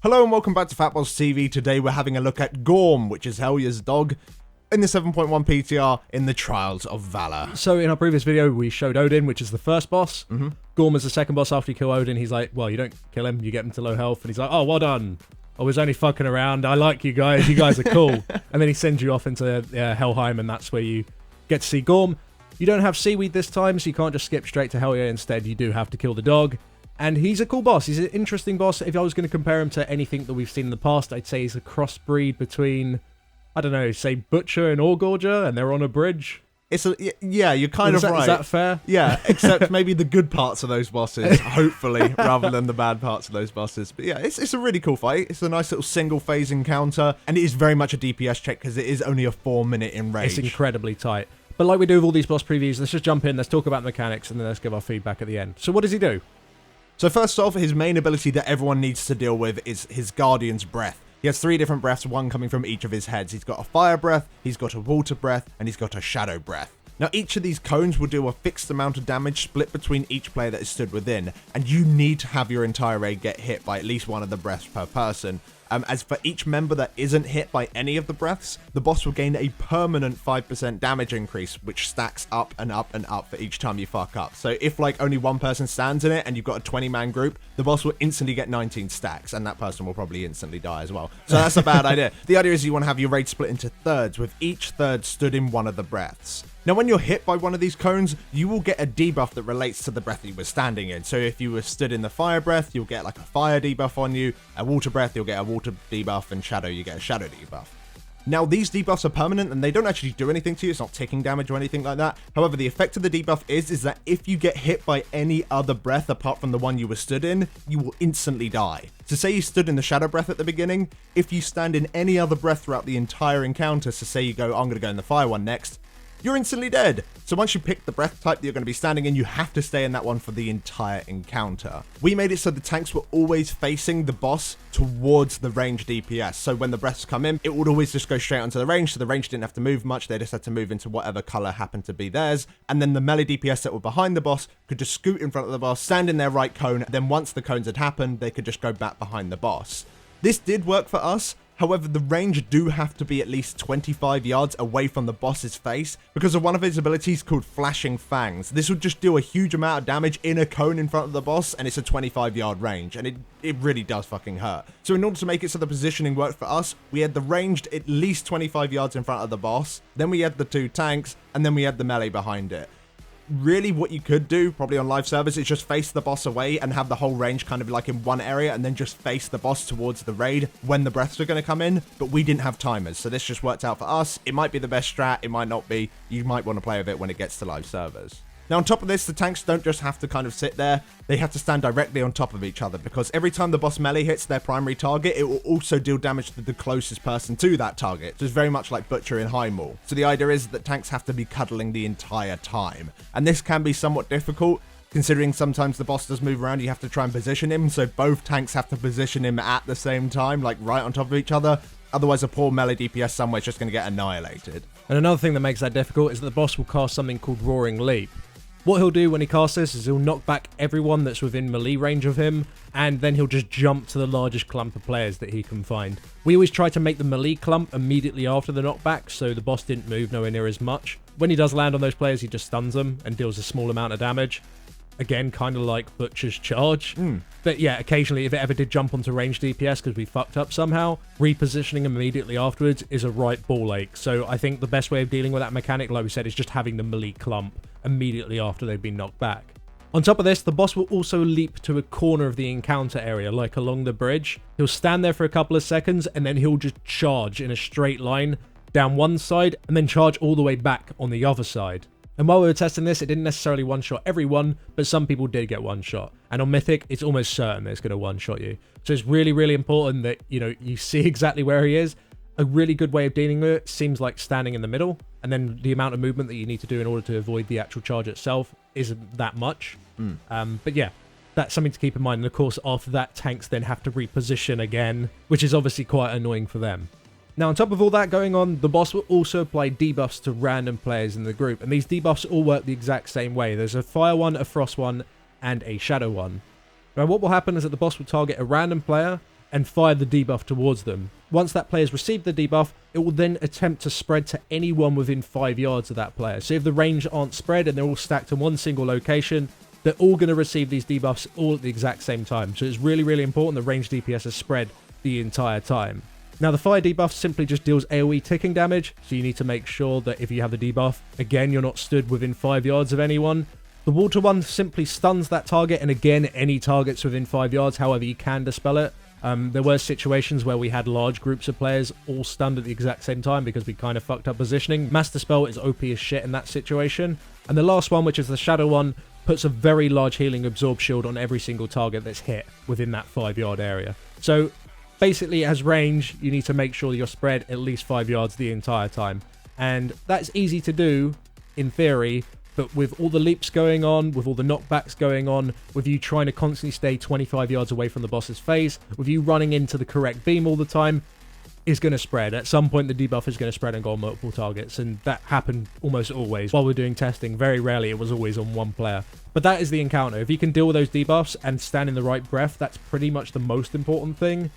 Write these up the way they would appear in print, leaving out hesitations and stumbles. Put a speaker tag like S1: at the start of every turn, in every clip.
S1: Hello and welcome back to FatbossTV. Today we're having a look at Guarm, which is Helya's dog, in the 7.1 PTR in the Trials of Valor.
S2: So in our previous video, we showed Odin, which is the first boss. Gorm is the second boss after you kill Odin. He's like, well, you don't kill him, you get him to low health. And he's like, oh, well done. I was only fucking around. I like you guys. You guys are cool. And then he sends you off into Helheim, and that's where you get to see Gorm. You don't have seaweed this time, so you can't just skip straight to Helya. Instead, you do have to kill the dog. And he's a cool boss. He's an interesting boss. If I was going to compare him to anything that we've seen in the past, I'd say he's a crossbreed between, I don't know, say Butcher and Orgorger, and they're on a bridge.
S1: Yeah, you're kind of right.
S2: Is that fair?
S1: Yeah, except maybe the good parts of those bosses, hopefully, rather than the bad parts of those bosses. But yeah, it's a really cool fight. It's a nice little single phase encounter, and it is very much a DPS check because it is only a 4-minute in range.
S2: It's incredibly tight. But like we do with all these boss previews, let's just jump in, let's talk about the mechanics, and then let's give our feedback at the end. So what does he do?
S1: So first off, his main ability that everyone needs to deal with is his Guardian's Breath. He has 3 different breaths, one coming from each of his heads. He's got a fire breath, he's got a water breath, and he's got a shadow breath. Now, each of these cones will do a fixed amount of damage split between each player that is stood within, and you need to have your entire raid get hit by at least one of the breaths per person. As for each member that isn't hit by any of the breaths, the boss will gain a permanent 5% damage increase, which stacks up and up and up for each time you fuck up. So if like only one person stands in it and you've got a 20-man group, the boss will instantly get 19 stacks, and that person will probably instantly die as well. So that's a bad idea. The idea is you want to have your raid split into thirds, with each third stood in one of the breaths. Now, when you're hit by one of these cones, you will get a debuff that relates to the breath that you were standing in. So if you were stood in the fire breath, you'll get like a fire debuff on you. A water breath, you'll get a water debuff, and shadow, you get a shadow debuff. Now, these debuffs are permanent, and they don't actually do anything to you. It's not ticking damage or anything like that. However, the effect of the debuff is that if you get hit by any other breath apart from the one you were stood in, you will instantly die. So say you stood in the shadow breath at the beginning, if you stand in any other breath throughout the entire encounter, so say you go, I'm going to go in the fire one next, you're instantly dead. So once you pick the breath type that you're going to be standing in, you have to stay in that one for the entire encounter. We made it so the tanks were always facing the boss towards the range DPS. So when the breaths come in, it would always just go straight onto the range. So the range didn't have to move much. They just had to move into whatever color happened to be theirs. And then the melee DPS that were behind the boss could just scoot in front of the boss, stand in their right cone. Then once the cones had happened, they could just go back behind the boss. This did work for us. However, the range do have to be at least 25 yards away from the boss's face because of one of his abilities called Flashing Fangs. This would just do a huge amount of damage in a cone in front of the boss, and it's a 25-yard range, and it really does fucking hurt. So in order to make it so the positioning worked for us, we had the ranged at least 25 yards in front of the boss, then we had the 2 tanks, and then we had the melee behind it. Really, what you could do, probably on live servers, is just face the boss away and have the whole range kind of like in one area, and then just face the boss towards the raid when the breaths are going to come in. But we didn't have timers, so this just worked out for us. It might be the best strat, it might not be. You might want to play with it when it gets to live servers. Now, on top of this, the tanks don't just have to kind of sit there, they have to stand directly on top of each other, because every time the boss melee hits their primary target, it will also deal damage to the closest person to that target. So it's very much like Butcher in High Maul. So the idea is that tanks have to be cuddling the entire time. And this can be somewhat difficult, considering sometimes the boss does move around, you have to try and position him, so both tanks have to position him at the same time, like right on top of each other. Otherwise, a poor melee DPS somewhere is just going to get annihilated.
S2: And another thing that makes that difficult is that the boss will cast something called Roaring Leap. What he'll do when he casts this is he'll knock back everyone that's within melee range of him, and then he'll just jump to the largest clump of players that he can find. We always try to make the melee clump immediately after the knockback, so the boss didn't move nowhere near as much. When he does land on those players, he just stuns them and deals a small amount of damage. Again, kind of like Butcher's charge. But yeah, occasionally, if it ever did jump onto range DPS because we fucked up somehow, repositioning him immediately afterwards is a right ball ache. So I think the best way of dealing with that mechanic, like we said, is just having the melee clump immediately after they've been knocked back. On top of this, the boss will also leap to a corner of the encounter area, like along the bridge. He'll stand there for a couple of seconds, and then he'll just charge in a straight line down one side, and then charge all the way back on the other side. And while we were testing this, it didn't necessarily one-shot everyone, but some people did get one-shot. And on Mythic, it's almost certain that it's going to one-shot you. So it's really, really important that, you see exactly where he is. A really good way of dealing with it seems like standing in the middle, and then the amount of movement that you need to do in order to avoid the actual charge itself isn't that much. But yeah, that's something to keep in mind. And of course, after that, tanks then have to reposition again, which is obviously quite annoying for them. Now, on top of all that going on, the boss will also apply debuffs to random players in the group, and these debuffs all work the exact same way. There's a fire one, a frost one, and a shadow one. Now, what will happen is that the boss will target a random player, and fire the debuff towards them. Once that player's received the debuff, it will then attempt to spread to anyone within 5 yards of that player. So if the range aren't spread and they're all stacked in one single location, they're all going to receive these debuffs all at the exact same time. So it's really, really important the range DPS is spread the entire time. Now, the fire debuff simply just deals AoE ticking damage, so you need to make sure that if you have the debuff, again, you're not stood within 5 yards of anyone. The water one simply stuns that target, and again, any targets within 5 yards, however you can dispel it. There were situations where we had large groups of players all stunned at the exact same time because we kind of fucked up positioning. Mass Dispel is OP as shit in that situation. And the last one, which is the Shadow one, puts a very large healing absorb shield on every single target that's hit within that 5 yard area. So basically, as range, you need to make sure you're spread at least 5 yards the entire time. And that's easy to do, in theory, but with all the leaps going on, with all the knockbacks going on, with you trying to constantly stay 25 yards away from the boss's face, with you running into the correct beam all the time, is going to spread. At some point, the debuff is going to spread and go on multiple targets, and that happened almost always. While we're doing testing, very rarely it was always on one player. But that is the encounter. If you can deal with those debuffs and stand in the right breath, that's pretty much the most important thing.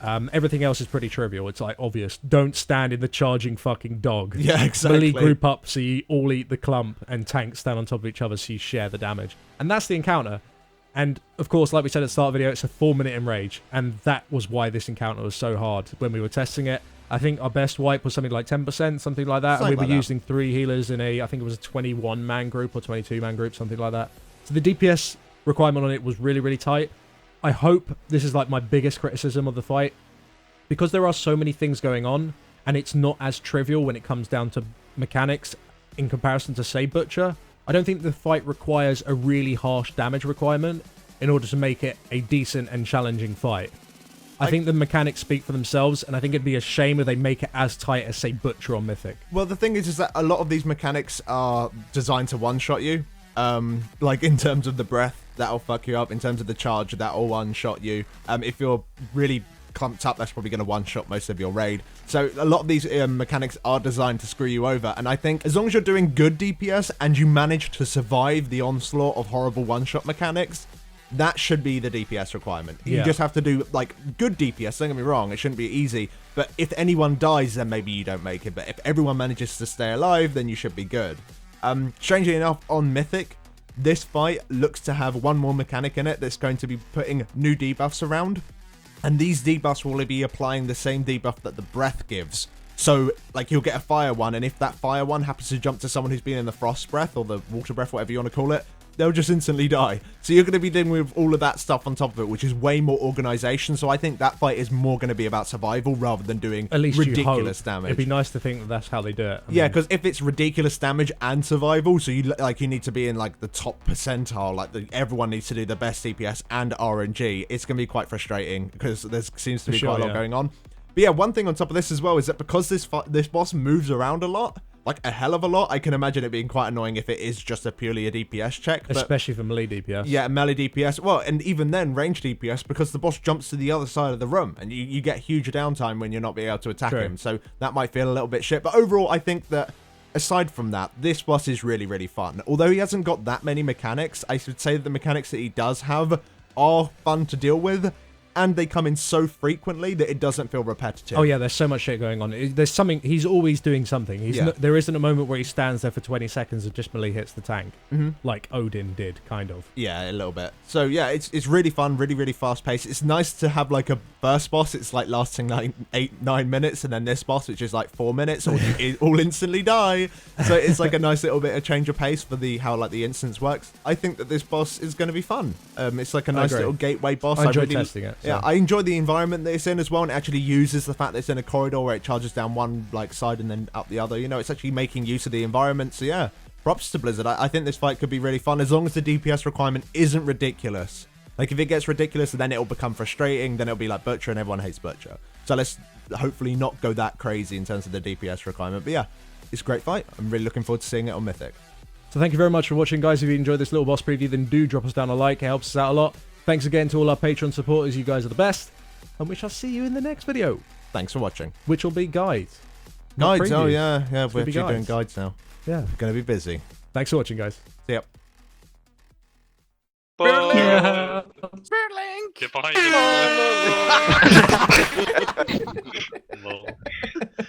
S2: Everything else is pretty trivial. It's like obvious. Don't stand in the charging fucking dog.
S1: Yeah, exactly.
S2: Melee group up so you all eat the clump, and tanks stand on top of each other so you share the damage. And that's the encounter. And of course, like we said at the start of the video, it's a 4-minute enrage. And that was why this encounter was so hard when we were testing it. I think our best wipe was something like 10%, something like that. And we were using 3 healers in I think it was a 21-man group or 22-man group, something like that. So the DPS requirement on it was really, really tight. I hope this is like my biggest criticism of the fight. Because there are so many things going on, and it's not as trivial when it comes down to mechanics in comparison to, say, Butcher, I don't think the fight requires a really harsh damage requirement in order to make it a decent and challenging fight. I think the mechanics speak for themselves, and I think it'd be a shame if they make it as tight as, say, Butcher or Mythic.
S1: Well, the thing is that a lot of these mechanics are designed to one-shot you. Like, in terms of the breath, that'll fuck you up. In terms of the charge, that'll one-shot you. If you're really clumped up, that's probably going to one-shot most of your raid. So a lot of these mechanics are designed to screw you over, and I think as long as you're doing good DPS and you manage to survive the onslaught of horrible one-shot mechanics, that should be the DPS requirement. You just have to do, like, good DPS, don't get me wrong, it shouldn't be easy, but if anyone dies, then maybe you don't make it, but if everyone manages to stay alive, then you should be good. Strangely enough, on Mythic, this fight looks to have one more mechanic in it that's going to be putting new debuffs around. And these debuffs will be applying the same debuff that the breath gives. So, like, you'll get a fire one, and if that fire one happens to jump to someone who's been in the frost breath, or the water breath, whatever you want to call it, they'll just instantly die. So you're going to be dealing with all of that stuff on top of it, which is way more organization. So I think that fight is more going to be about survival rather than doing ridiculous damage.
S2: It'd be nice to think that that's how they do it.
S1: Yeah, because if it's ridiculous damage and survival, so you need to be in like the top percentile, like everyone needs to do the best DPS and RNG. It's going to be quite frustrating because there seems to be quite a lot going on. But yeah, one thing on top of this as well is that because this boss moves around a lot, like a hell of a lot, I can imagine it being quite annoying if it is just purely a DPS check.
S2: Especially for melee DPS.
S1: Yeah, melee DPS. Well, and even then, range DPS, because the boss jumps to the other side of the room, and you get huge downtime when you're not being able to attack him. So that might feel a little bit shit. But overall, I think that aside from that, this boss is really, really fun. Although he hasn't got that many mechanics, I should say that the mechanics that he does have are fun to deal with. And they come in so frequently that it doesn't feel repetitive.
S2: Oh yeah, there's so much shit going on. There's something, he's always doing something. There isn't a moment where he stands there for 20 seconds and just melee hits the tank. Like Odin did, kind of.
S1: Yeah, a little bit. So yeah, it's really fun, really, really fast paced. It's nice to have like a burst boss. It's like lasting like 8-9 minutes, and then this boss, which is like 4 minutes, or you all instantly die. So it's like a nice little bit of change of pace for how like the instance works. I think that this boss is going to be fun. It's like a nice little gateway boss.
S2: I enjoyed testing it.
S1: Yeah, I enjoy the environment that it's in as well, and it actually uses the fact that it's in a corridor where it charges down one like side and then up the other. You know, it's actually making use of the environment. So yeah, props to Blizzard. I think this fight could be really fun as long as the DPS requirement isn't ridiculous. Like if it gets ridiculous, then it'll become frustrating. Then it'll be like Butcher, and everyone hates Butcher. So let's hopefully not go that crazy in terms of the DPS requirement. But yeah, it's a great fight. I'm really looking forward to seeing it on Mythic.
S2: So thank you very much for watching, guys. If you enjoyed this little boss preview, then do drop us down a like. It helps us out a lot. Thanks again to all our Patreon supporters. You guys are the best. And we shall see you in the next video.
S1: Thanks for watching.
S2: Which will be guides.
S1: Guides? Oh, yeah. Yeah, we're actually doing guides now.
S2: Yeah.
S1: We're going to be busy.
S2: Thanks for watching, guys.
S1: See ya.
S3: Spurlink! Get behind him.